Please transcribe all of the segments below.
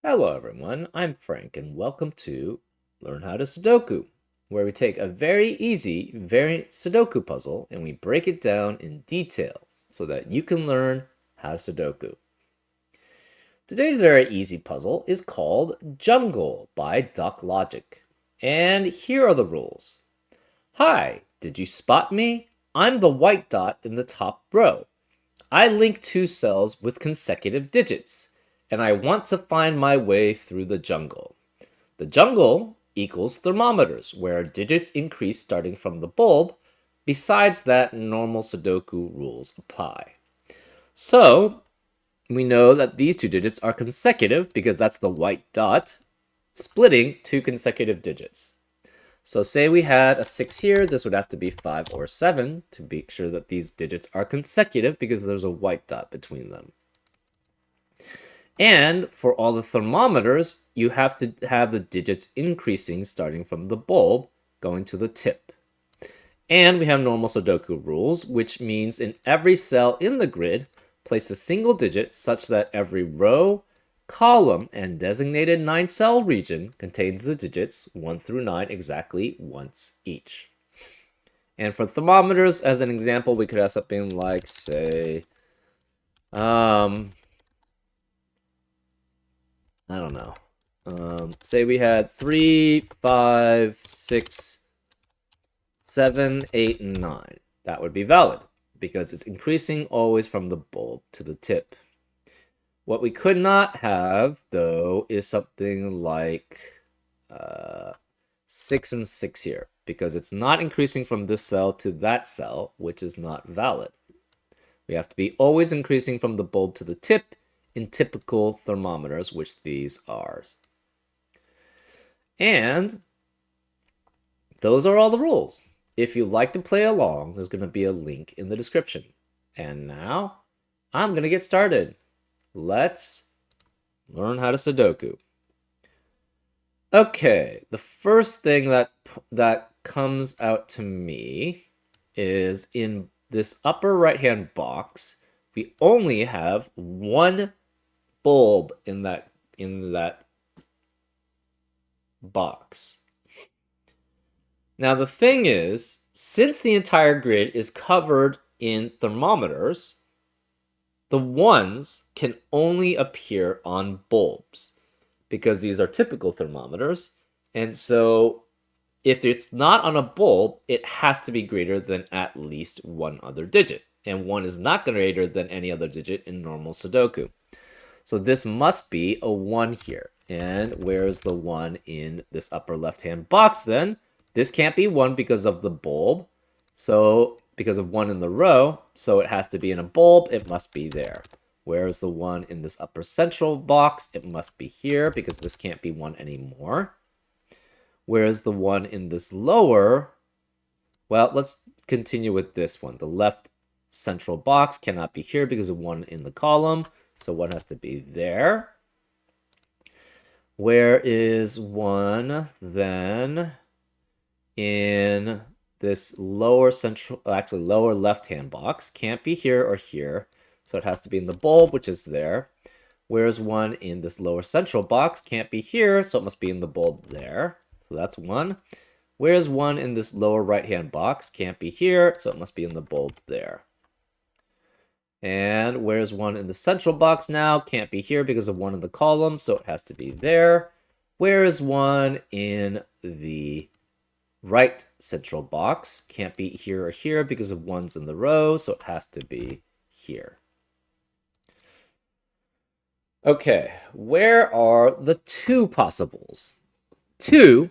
Hello everyone, I'm Frank and welcome to Learn How to Sudoku, where we take a very easy variant Sudoku puzzle and we break it down in detail so that you can learn how to Sudoku. Today's very easy puzzle is called Jungle by Duck Logic. And here are the rules. Hi, did you spot me? I'm the white dot in the top row. I link two cells with consecutive digits, and I want to find my way through the jungle. The jungle equals thermometers, where digits increase starting from the bulb. Besides that, normal Sudoku rules apply. So, we know that these two digits are consecutive because that's the white dot, splitting two consecutive digits. So say we had a 6 here, this would have to be 5 or 7 to be sure that these digits are consecutive because there's a white dot between them. And for all the thermometers, you have to have the digits increasing starting from the bulb going to the tip. And we have normal Sudoku rules, which means in every cell in the grid, place a single digit such that every row, column, and designated 9-cell region contains the digits 1 through 9 exactly once each. And for thermometers, as an example, we could have something like, say, I don't know. Say we had 3, 5, 6, 7, 8, and 9. That would be valid because it's increasing always from the bulb to the tip. What we could not have, though, is something like 6 and 6 here because it's not increasing from this cell to that cell, which is not valid. We have to be always increasing from the bulb to the tip in typical thermometers, which these are. And those are all the rules. If you'd like to play along, there's going to be a link in the description. And now, I'm going to get started. Let's learn how to Sudoku. Okay, the first thing that comes out to me is in this upper right-hand box, we only have one bulb in that box. Now the thing is, since the entire grid is covered in thermometers, the ones can only appear on bulbs because these are typical thermometers. And so if it's not on a bulb, it has to be greater than at least one other digit. And 1 is not greater than any other digit in normal Sudoku. So this must be a 1 here. And where's the 1 in this upper left-hand box then? This can't be 1 because of the bulb. So because of 1 in the row, so it has to be in a bulb, it must be there. Where's the 1 in this upper central box? It must be here because this can't be 1 anymore. Whereas the 1 in this lower, well, let's continue with this one. The left central box cannot be here because of 1 in the column, so 1 has to be there. Where is 1 then in this lower central, actually lower left-hand box? Can't be here or here, so it has to be in the bulb, which is there. Where's 1 in this lower central box? Can't be here, so it must be in the bulb there. So that's 1. Where's 1 in this lower right-hand box? Can't be here, so it must be in the bulb there. And where's 1 in the central box now? Can't be here because of 1 in the column, so it has to be there. Where is 1 in the right central box? Can't be here or here because of 1's in the row, so it has to be here. Okay, where are the 2 possibles? 2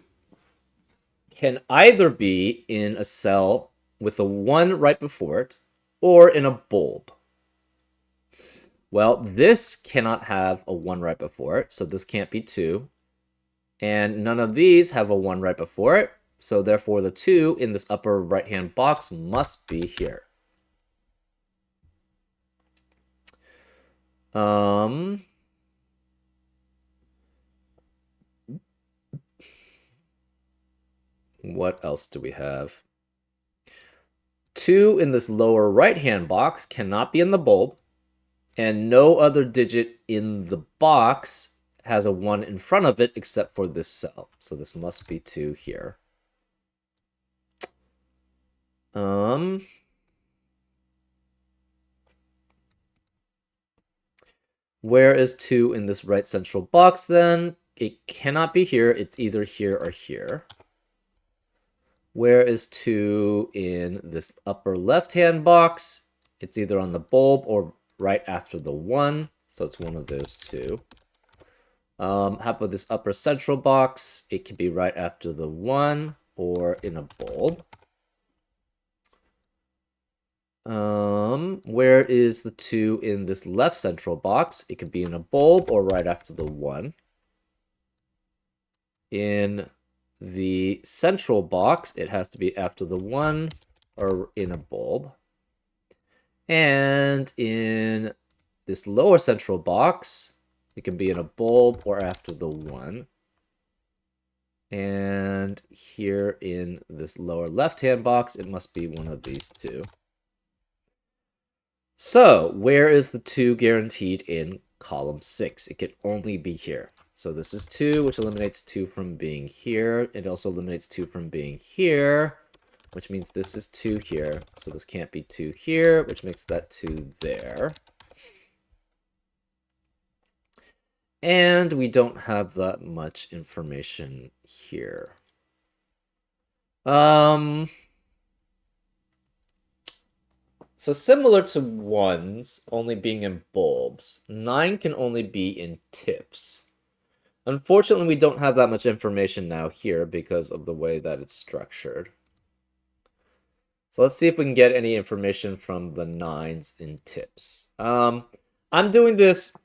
can either be in a cell with a 1 right before it or in a bulb. Well, this cannot have a 1 right before it, so this can't be 2. And none of these have a 1 right before it, so therefore the 2 in this upper right-hand box must be here. What else do we have? 2 in this lower right-hand box cannot be in the bulb, and no other digit in the box has a 1 in front of it except for this cell. So this must be 2 here. Where is 2 in this right central box then? It cannot be here. It's either here or here. Where is 2 in this upper left-hand box? It's either on the bulb or right after the 1. So it's one of those two. How about this upper central box? It can be right after the 1 or in a bulb. Where is the 2 in this left central box? It could be in a bulb or right after the 1. In the central box, it has to be after the 1 or in a bulb. And in this lower central box, it can be in a bulb or after the 1. And here in this lower left-hand box, it must be one of these two. So, where is the 2 guaranteed in column 6? It can only be here. So this is 2, which eliminates 2 from being here. It also eliminates 2 from being here, which means this is 2 here. So this can't be 2 here, which makes that 2 there. And we don't have that much information here. So similar to 1s only being in bulbs, 9 can only be in tips. Unfortunately, we don't have that much information now here because of the way that it's structured. So let's see if we can get any information from the 9s in tips. I'm doing this.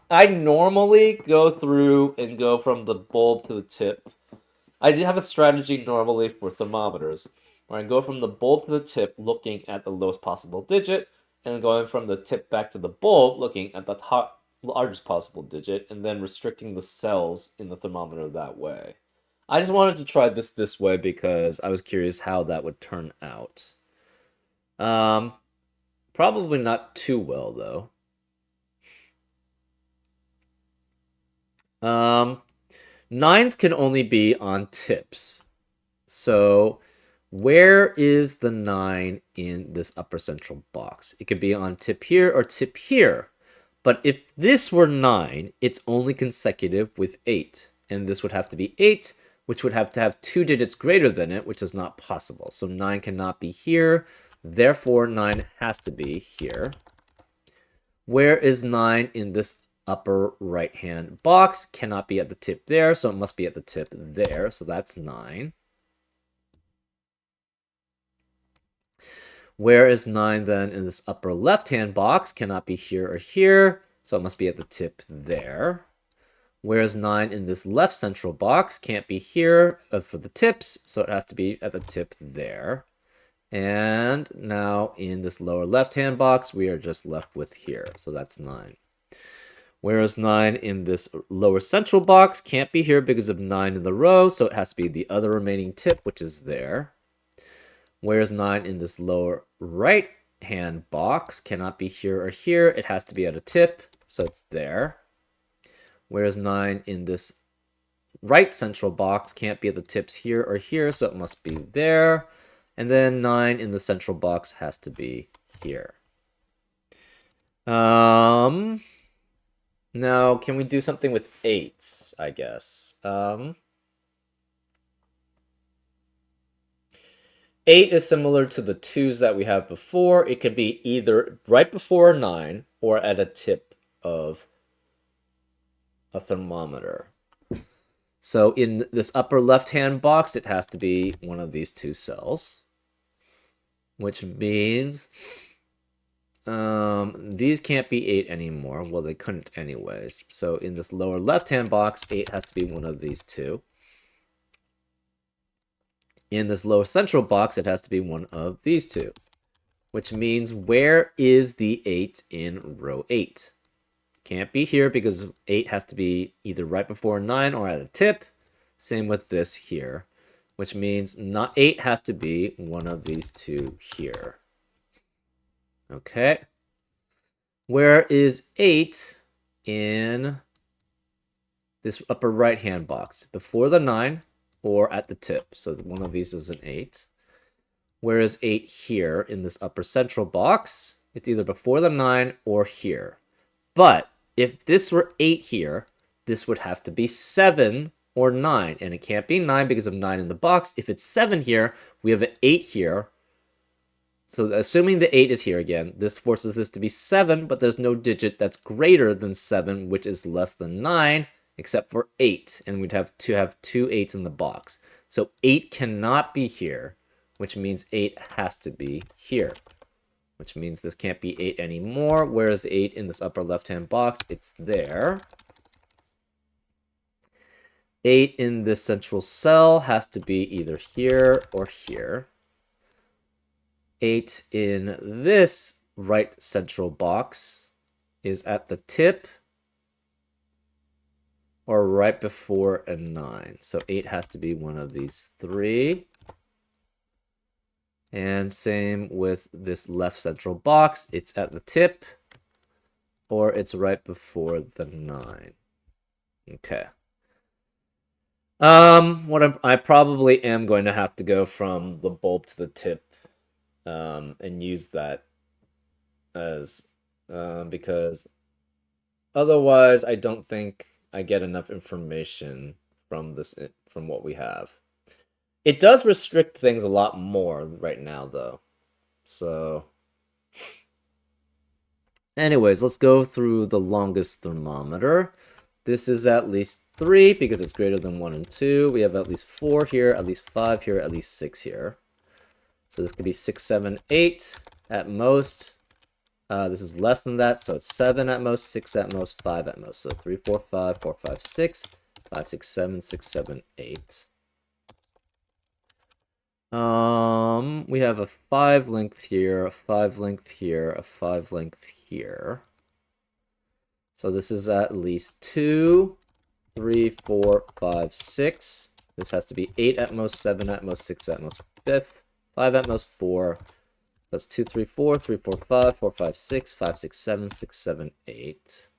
I normally go through and go from the bulb to the tip. I do have a strategy normally for thermometers, where I go from the bulb to the tip looking at the lowest possible digit, and going from the tip back to the bulb looking at the largest possible digit, and then restricting the cells in the thermometer that way. I just wanted to try this way because I was curious how that would turn out. Probably not too well, though. 9s can only be on tips. So where is the 9 in this upper central box? It could be on tip here or tip here. But if this were 9, it's only consecutive with 8. And this would have to be 8, which would have to have 2 digits greater than it, which is not possible. So 9 cannot be here. Therefore, 9 has to be here. Where is 9 in this upper right-hand box? Cannot be at the tip there, so it must be at the tip there. So that's 9. Where is 9 then in this upper left-hand box? Cannot be here or here, so it must be at the tip there. Where is 9 in this left central box? Can't be here for the tips, so it has to be at the tip there. And now in this lower left-hand box, we are just left with here, so that's 9. Whereas 9 in this lower central box can't be here because of 9 in the row, so it has to be the other remaining tip, which is there. Whereas 9 in this lower right-hand box cannot be here or here. It has to be at a tip, so it's there. Whereas 9 in this right central box can't be at the tips here or here, so it must be there. And then 9 in the central box has to be here. Now, can we do something with 8s, I guess? 8 is similar to the 2s that we have before. It can be either right before 9 or at a tip of a thermometer. So in this upper left-hand box, it has to be one of these two cells, which means these can't be 8 anymore. Well, they couldn't anyways. So in this lower left-hand box, 8 has to be one of these two. In this lower central box, it has to be one of these two, which means where is the 8 in row 8? Can't be here because 8 has to be either right before 9 or at a tip. Same with this here, which means not 8 has to be one of these two here. Okay. Where is 8 in this upper right-hand box, before the 9 or at the tip. So one of these is an 8. Whereas 8 here in this upper central box, it's either before the 9 or here. But if this were 8 here, this would have to be 7 or 9. And it can't be 9 because of 9 in the box. If it's 7 here, we have an 8 here. So assuming the 8 is here again, this forces this to be 7, but there's no digit that's greater than 7, which is less than 9, except for 8. And we'd have to have 2 8s in the box. So 8 cannot be here, which means 8 has to be here. Which means this can't be 8 anymore, whereas 8 in this upper left-hand box, it's there. 8 in this central cell has to be either here or here. 8 in this right central box is at the tip or right before a 9. So 8 has to be one of these 3. And same with this left central box. It's at the tip or it's right before the 9. Okay. I probably am going to have to go from the bulb to the tip and use that as because otherwise I don't think I get enough information from what we have. It does restrict things a lot more right now though. So anyways, let's go through the longest thermometer. This is at least 3 because it's greater than 1 and 2. We have at least 4 here, at least 5 here, at least 6 here. So this could be 6, 7, 8 at most. This is less than that, so it's 7 at most, 6 at most, 5 at most. So 3, 4, 5, 4, 5, 6, 5, 6, 7, 6, 7, 8. We have a 5 length here, a 5 length here, a 5 length here. So this is at least 2, 3, 4, 5, 6. This has to be 8 at most, 7 at most, 6 at most, 5th, 5 at most, 4. That's 2, 3, 4, 3, 4, 5, 4, 5, 6, 5, 6, 7, 6, 7, 8.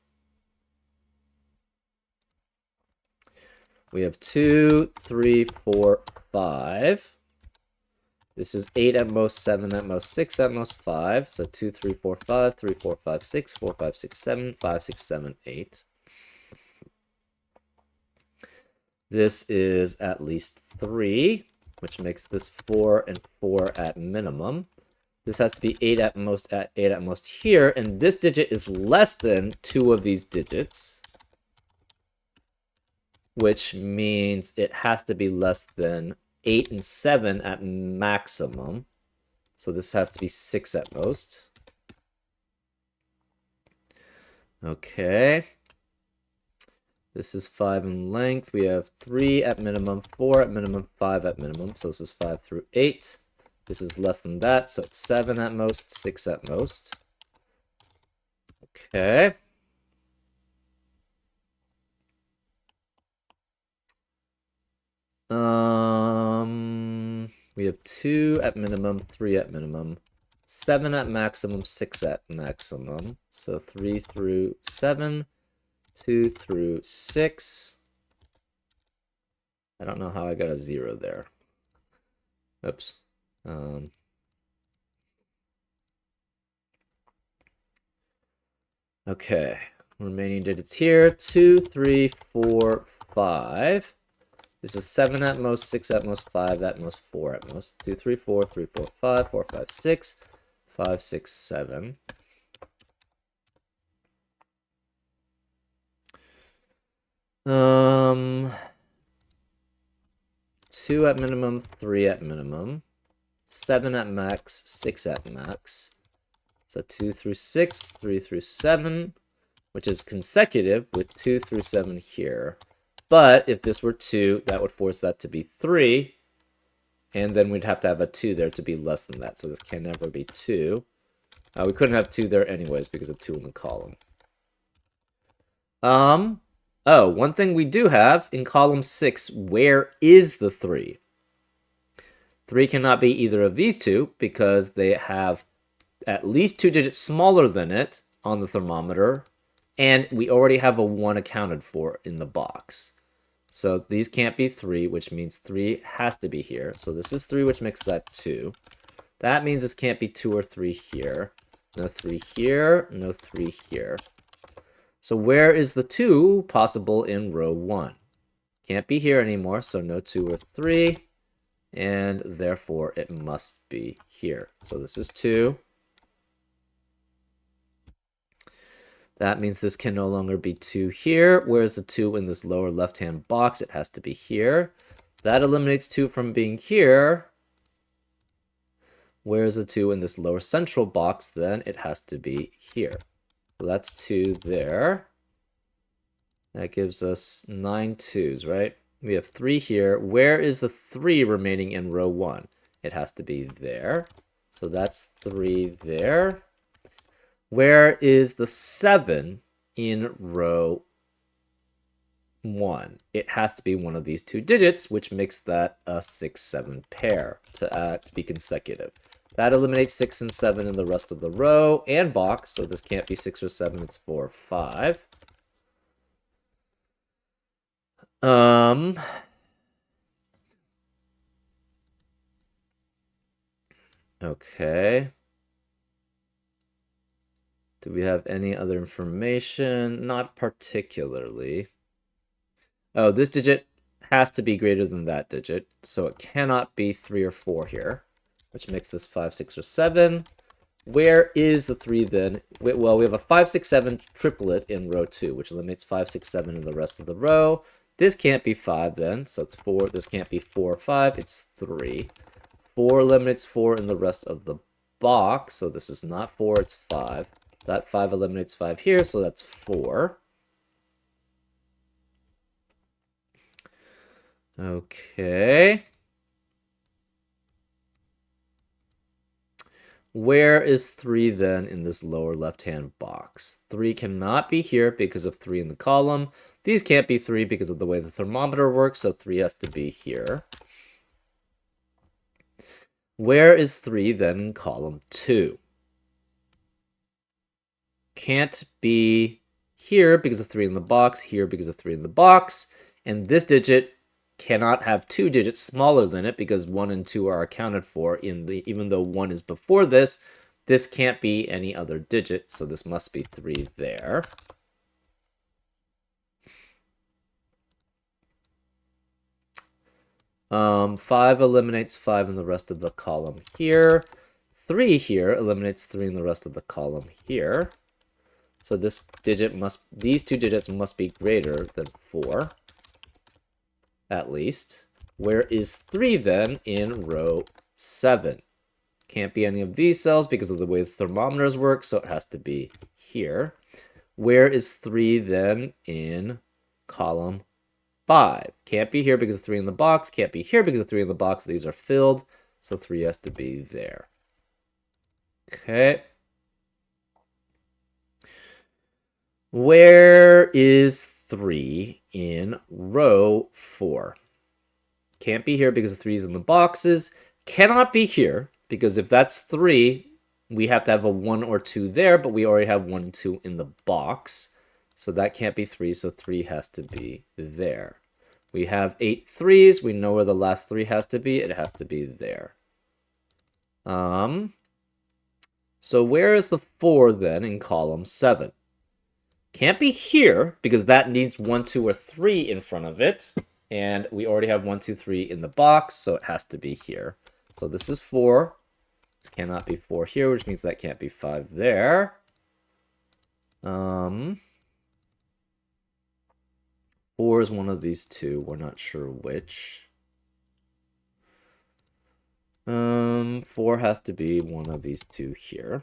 We have 2, 3, 4, 5. This is 8 at most, 7 at most, 6 at most, 5. So 2, 3, 4, 5, 3, 4, 5, 6, 4, 5, 6, 7, 5, 6, 7, 8. This is at least 3, which makes this 4 and 4 at minimum. This has to be 8 at most here, and this digit is less than 2 of these digits, which means it has to be less than 8 and 7 at maximum. So this has to be 6 at most. Okay. This is 5 in length. We have 3 at minimum, 4 at minimum, 5 at minimum. So this is 5 through 8. This is less than that, so it's 7 at most, 6 at most. Okay. We have 2 at minimum, 3 at minimum, 7 at maximum, 6 at maximum. So 3 through 7, 2 through 6. I don't know how I got a 0 there. Oops. Okay, remaining digits here, 2, 3, 4, 5. This is 7 at most, 6 at most, 5 at most, 4 at most. 2, 3, 4, 3, 4, 5, 4, 5, 6, 5, 6, 7. Two at minimum, 3 at minimum, 7 at max, 6 at max. So 2 through 6, 3 through 7, which is consecutive with 2 through 7 here. But if this were 2, that would force that to be 3. And then we'd have to have a 2 there to be less than that. So this can never be 2. We couldn't have 2 there anyways because of 2 in the column. Oh, one thing we do have in column 6, where is the 3? 3 cannot be either of these two because they have at least 2 digits smaller than it on the thermometer And we already have a 1 accounted for in the box. So these can't be 3, which means 3 has to be here. So this is 3, which makes that 2. That means this can't be 2 or 3 here. No 3 here, no 3 here. So where is the 2 possible in row 1? Can't be here anymore, so no 2 or 3. And therefore, it must be here. So this is 2. That means this can no longer be 2 here. Where's the 2 in this lower left-hand box? It has to be here. That eliminates 2 from being here. Where's the 2 in this lower central box? Then it has to be here. So that's 2 there. That gives us 9 2s, right? We have 3 here. Where is the 3 remaining in row 1? It has to be there. So that's 3 there. Where is the 7 in row 1? It has to be one of these 2 digits, which makes that a 6-7 pair to be consecutive. That eliminates 6 and 7 in the rest of the row and box, so this can't be 6 or 7, it's 4 or 5. Okay. Do we have any other information? Not particularly. Oh, this digit has to be greater than that digit, so it cannot be 3 or 4 here, which makes this 5, 6, or 7. Where is the 3 then? Well, we have a 5, 6, 7 triplet in row 2, which eliminates 5, 6, 7 in the rest of the row. This can't be 5 then, so it's 4. This can't be 4 or 5, it's 3. 4 eliminates 4 in the rest of the box, so this is not 4, it's 5. That 5 eliminates 5 here, so that's 4. Okay. Where is 3 then in this lower left-hand box? 3 cannot be here because of 3 in the column. These can't be 3 because of the way the thermometer works, so 3 has to be here. Where is 3 then in column 2? Can't be here because of 3 in the box, here because of 3 in the box, and this digit cannot have 2 digits smaller than it because 1 and 2 are accounted for even though 1 is before this. This can't be any other digit, so this must be 3 there. Five eliminates 5 in the rest of the column here. 3 here eliminates 3 in the rest of the column here. So these 2 digits must be greater than 4, at least. Where is 3 then in row 7? Can't be any of these cells because of the way the thermometers work, so it has to be here. Where is 3 then in column 5? Can't be here because of 3 in the box, can't be here because of 3 in the box. These are filled, so 3 has to be there. Okay. Where is 3 in row 4? Can't be here because the 3 is in the boxes. Cannot be here because if that's 3, we have to have a 1 or 2 there, but we already have 1 and 2 in the box. So that can't be 3, so 3 has to be there. We have 8 3s. We know where the last 3 has to be. It has to be there. So where is the 4 then in column 7? Can't be here because that needs 1, 2, or 3 in front of it. And we already have 1, 2, 3 in the box, so it has to be here. So this is 4. This cannot be 4 here, which means that can't be 5 there. 4 is one of these 2. We're not sure which. 4 has to be one of these 2 here.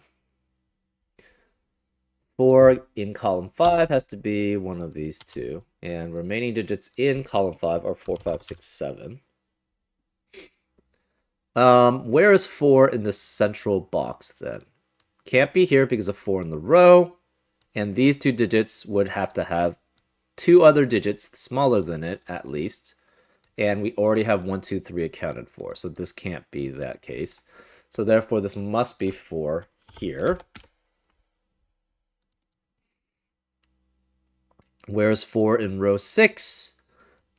4 in column 5 has to be one of these 2. And remaining digits in column 5 are 4, 5, 6, 7. Where is 4 in the central box then? Can't be here because of 4 in the row. And these 2 digits would have to have 2 other digits smaller than it, at least. And we already have 1, 2, 3 accounted for. So this can't be that case. So therefore, this must be 4 here. Where's 4 in row 6?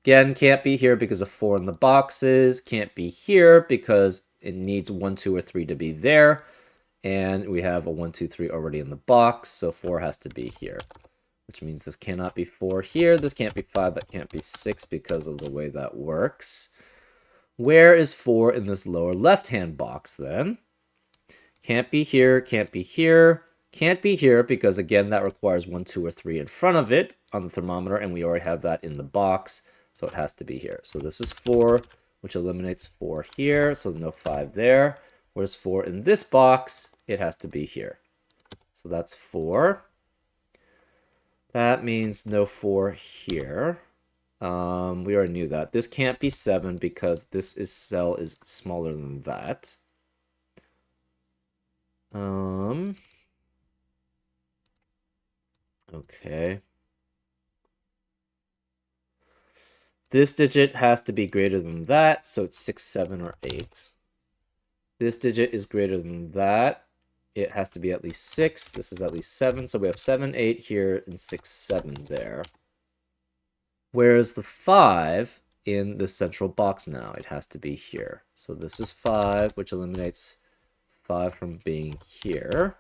Again, can't be here because of 4 in the boxes. Can't be here because it needs 1, 2, or 3 to be there. And we have a 1, 2, 3 already in the box, so 4 has to be here. Which means this cannot be 4 here. This can't be 5. That can't be 6 because of the way that works. Where is 4 in this lower left-hand box, then? Can't be here, can't be here, can't be here because, again, that requires 1, 2, or 3 in front of it on the thermometer, and we already have that in the box, so it has to be here. So this is 4, which eliminates 4 here, so no 5 there. Where's 4 in this box? It has to be here. So that's 4. That means no 4 here. We already knew that. This can't be 7 because this cell is smaller than that. Okay. This digit has to be greater than that, so it's 6, 7, or 8. This digit is greater than that. It has to be at least 6. This is at least 7, so we have 7, 8 here, and 6, 7 there. Whereas the 5 in the central box now, it has to be here. So this is 5, which eliminates 5 from being here.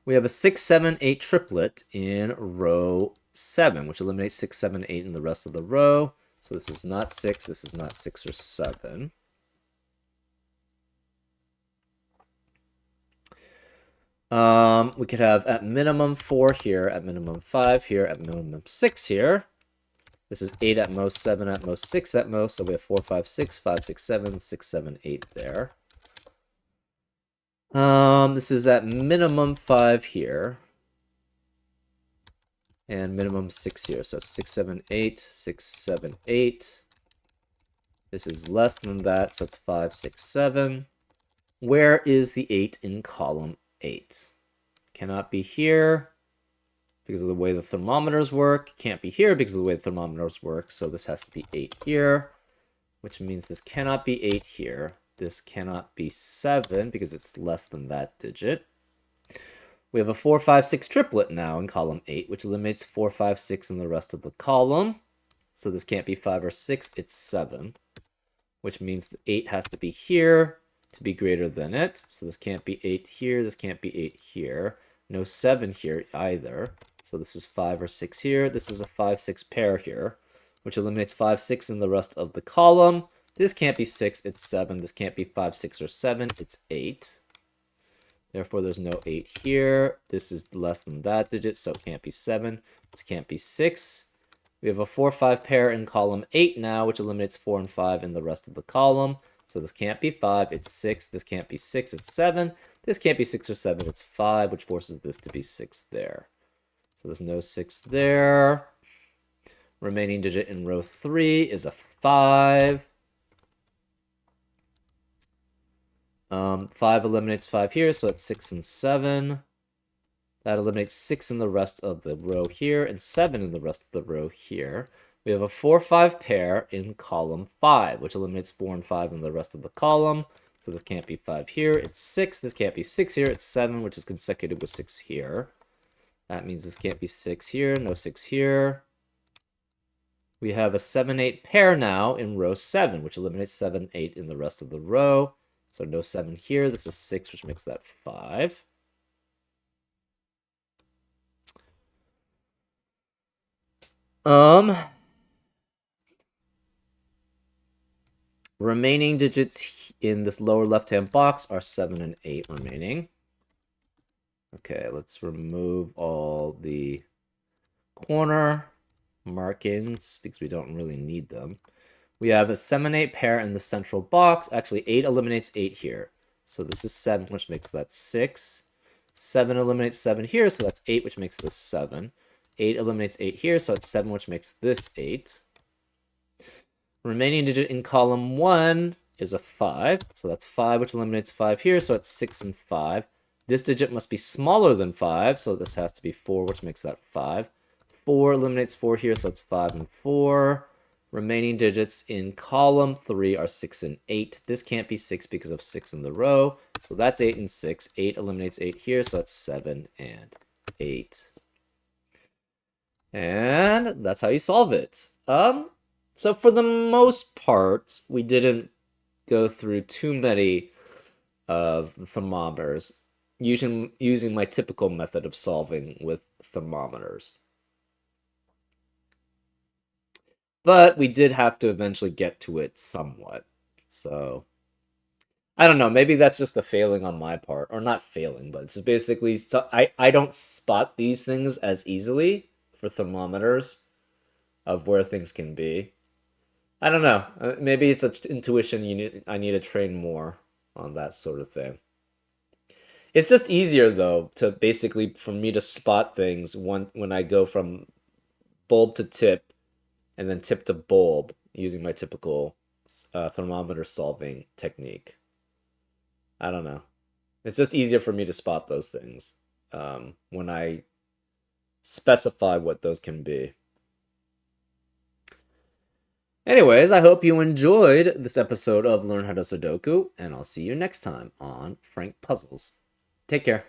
We have a 6, 7, 8 triplet in row 7, which eliminates 6, 7, 8 in the rest of the row. So this is not 6, this is not 6 or 7. We could have at minimum 4 here, at minimum 5 here, at minimum 6 here. This is 8 at most, 7 at most, 6 at most. So we have 4, 5, 6, 5, 6, 7, 6, 7, 8 there. This is at minimum 5 here. And minimum 6 here. So 6, 7, 8, 6, 7, 8. This is less than that, so it's 5, 6, 7. Where is the 8 in column 8? Cannot be here because of the way the thermometers work. Can't be here because of the way the thermometers work. So this has to be 8 here, which means this cannot be 8 here. This cannot be 7 because it's less than that digit. We have a 4, 5, 6 triplet now in column 8, which eliminates 4, 5, 6 in the rest of the column. So this can't be 5 or 6, it's 7, which means the 8 has to be here to be greater than it. So this can't be 8 here, this can't be 8 here. No 7 here either. So this is 5 or 6 here. This is a 5, 6 pair here, which eliminates 5, 6 in the rest of the column. This can't be 6, it's 7. This can't be 5, 6, or 7, it's 8. Therefore, there's no 8 here. This is less than that digit, so it can't be 7. This can't be 6. We have a 4, 5 pair in column 8 now, which eliminates 4 and 5 in the rest of the column. So this can't be 5, it's 6. This can't be 6, it's 7. This can't be 6 or 7, it's 5, which forces this to be 6 there. So there's no 6 there. Remaining digit in row 3 is a 5. 5 eliminates 5 here, so it's 6 and 7. That eliminates 6 in the rest of the row here, and 7 in the rest of the row here. We have a 4, 5 pair in column 5, which eliminates 4 and 5 in the rest of the column. So this can't be 5 here, it's 6. This can't be 6 here, it's 7, which is consecutive with 6 here. That means this can't be 6 here, no 6 here. We have a 7, 8 pair now in row 7, which eliminates 7, 8 in the rest of the row. So no 7 here. This is 6, which makes that 5. Remaining digits in this lower left-hand box are 7 and 8 remaining. Okay, let's remove all the corner markings because we don't really need them. We have a 7, 8 pair in the central box. Actually, 8 eliminates 8 here. So this is 7, which makes that 6. 7 eliminates 7 here, so that's 8, which makes this 7. 8 eliminates 8 here, so it's 7, which makes this 8. Remaining digit in column 1 is a 5. So that's 5, which eliminates 5 here, so it's 6 and 5. This digit must be smaller than 5, so this has to be 4, which makes that 5. 4 eliminates 4 here, so it's 5 and 4. Remaining digits in column 3 are 6 and 8. This can't be 6 because of 6 in the row. So that's 8 and 6. 8 eliminates 8 here, so that's 7 and 8. And that's how you solve it. So for the most part, we didn't go through too many of the thermometers, using my typical method of solving with thermometers. But we did have to eventually get to it somewhat. So I don't know. Maybe that's just a failing on my part, or not failing, but it's just basically I don't spot these things as easily for thermometers of where things can be. I don't know. Maybe it's an intuition I need to train more on that sort of thing. It's just easier though to basically for me to spot things when I go from bulb to tip and then tip to bulb using my typical thermometer solving technique. I don't know. It's just easier for me to spot those things when I specify what those can be. Anyways, I hope you enjoyed this episode of Learn How to Sudoku, and I'll see you next time on Frank Puzzles. Take care.